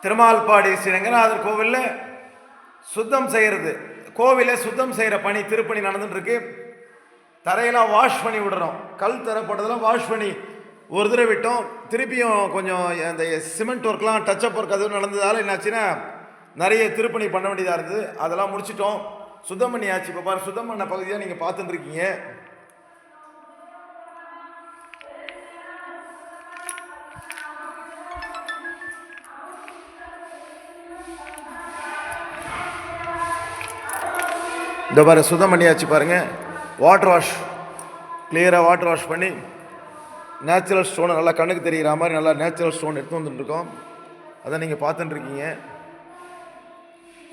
திருமால்பாடி ஸ்ரீ ரங்கநாதர் கோவிலில் சுத்தம் செய்கிறது, கோவிலை சுத்தம் செய்கிற பணி திருப்பணி நடந்துட்டு இருக்கு. தரையெல்லாம் வாஷ் பண்ணி விடுறோம். கல் தரப்பட்டதெல்லாம் வாஷ் பண்ணி ஒரு தடவை விட்டோம். திருப்பியும் கொஞ்சம் அந்த சிமெண்ட் ஒர்க்லாம் டச்சப் ஒர்க் அதுவும் நடந்ததால் என்னாச்சுன்னா நிறைய திருப்பணி பண்ண வேண்டியதாக இருந்தது. அதெல்லாம் முடிச்சிட்டோம், சுத்தம் பண்ணியாச்சு. இப்போ பாரு, சுத்தம் பண்ண பகுதியாக நீங்கள் பார்த்துட்டு இருக்கீங்க. இந்த பாரு, சுத்தம் பண்ணியாச்சு பாருங்கள். வாட்டர் வாஷ், கிளியராக வாட்டர் வாஷ் பண்ணி நேச்சுரல் ஸ்டோனை நல்லா கண்ணுக்கு தெரிகிற மாதிரி நல்லா நேச்சுரல் ஸ்டோன் எடுத்து வந்துட்டுருக்கோம். அதை நீங்கள் பார்த்துட்டுருக்கீங்க.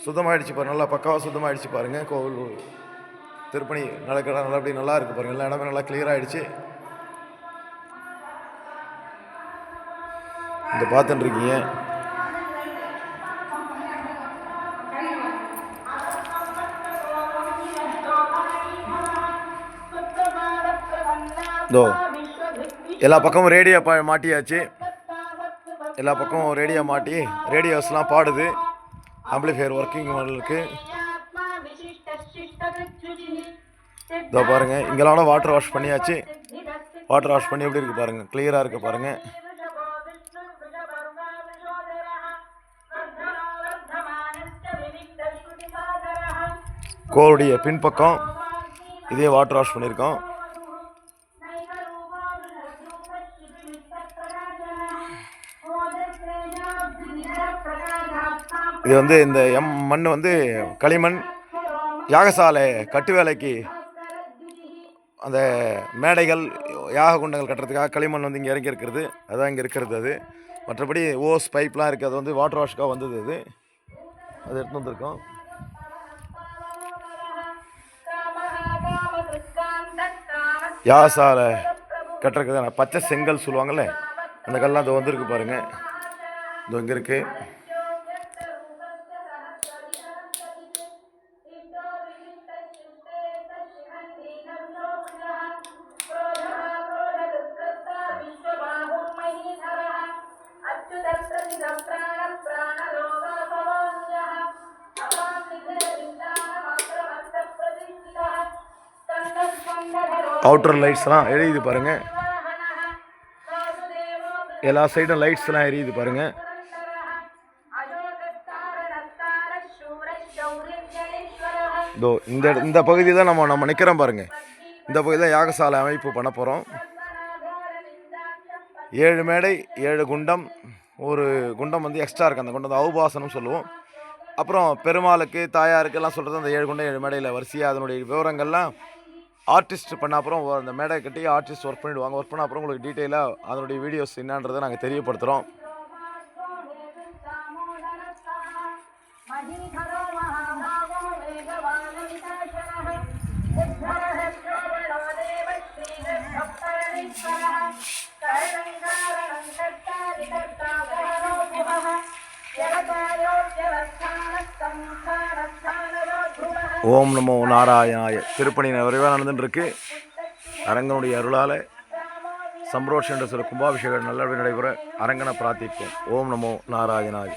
சுத்தமாகிடுச்சு பாருங்கள், நல்லா பக்காவாக சுத்தமாகிடுச்சு பாருங்கள். கோவில் திருப்பணி நடக்கிற நல்லபடி நல்லா இருக்குது பாருங்கள். எல்லா இடமே நல்லா கிளியராகிடுச்சு. இந்த பார்த்துட்டுருக்கீங்க. இதோ எல்லா பக்கமும் ரேடியோ மாட்டியாச்சு. எல்லா பக்கமும் ரேடியோ மாட்டி ரேடியோஸ்லாம் பாடுது. ஆம்பிளிஃபையர் ஒர்க்கிங் இருக்கு. இதோ பாருங்கள், இங்கெல்லாம் வாட்டர் வாஷ் பண்ணியாச்சு. வாட்டர் வாஷ் பண்ணி எப்படி இருக்குது பாருங்கள், கிளியராக இருக்குது பாருங்கள். கோருடைய பின்பக்கம் இதே வாட்டர் வாஷ் பண்ணியிருக்கோம். இது வந்து இந்த மண் வந்து களிமண். யாகசாலை கட்டு வேலைக்கு அந்த மேடைகள் யாக குண்டங்கள் கட்டுறதுக்காக களிமண் வந்து இங்கே இறங்கி இருக்கிறது. அதான் இங்கே இருக்கிறது. அது மற்றபடி ஓஸ் பைப்லாம் இருக்குது. அது வந்து வாட்டர் வாஷ்க்காக வந்தது. அது எடுத்து வந்திருக்கோம். யாகசாலை கட்டுறதுக்கு பச்சை செங்கல் சொல்லுவாங்கள்ல, அந்த கல்லாம் அது வந்துருக்கு பாருங்கள். இது இங்கே இருக்குது. அவுட்டர் லைட்ஸ்லாம் எரியுது பாருங்கள். எல்லா சைடும் லைட்ஸ்லாம் எரியுது பாருங்கள். இதோ இந்த பகுதி தான் நம்ம நிற்கிறோம் பாருங்கள். இந்த பகுதி தான் யாகசாலை அமைப்பு பண்ண போகிறோம். 7 மேடை 7 குண்டம். ஒரு குண்டம் வந்து எக்ஸ்ட்ரா இருக்குது. அந்த குண்டம் அவுபாசனம் சொல்லுவோம். அப்புறம் பெருமாளுக்கு தாயாருக்கு எல்லாம் சொல்கிறது அந்த 7 குண்டம் 7 மேடையில் வரிசையாக அதனுடைய விவரங்கள்லாம் ஆர்டிஸ்ட் பண்ண அப்புறம் அந்த மேடை கட்டி ஆர்டிஸ்ட் ஒர்க் பண்ணிவிடுவாங்க. ஒர்க் பண்ண அப்புறம் உங்களுக்கு டீட்டெயிலாக அதனுடைய வீடியோஸ் என்னன்றதை நாங்கள் தெரியப்படுத்துகிறோம். ஓம் நமோ நாராயணாய. திருப்பணி விரைவாக நடந்துட்டுருக்கு. அரங்கனுடைய அருளால் சம்பரோஷ் என்ற சில கும்பாபிஷேகம் நல்லபடி நடைபெற அரங்கனை பிரார்த்திப்போம். ஓம் நமோ நாராயணாய.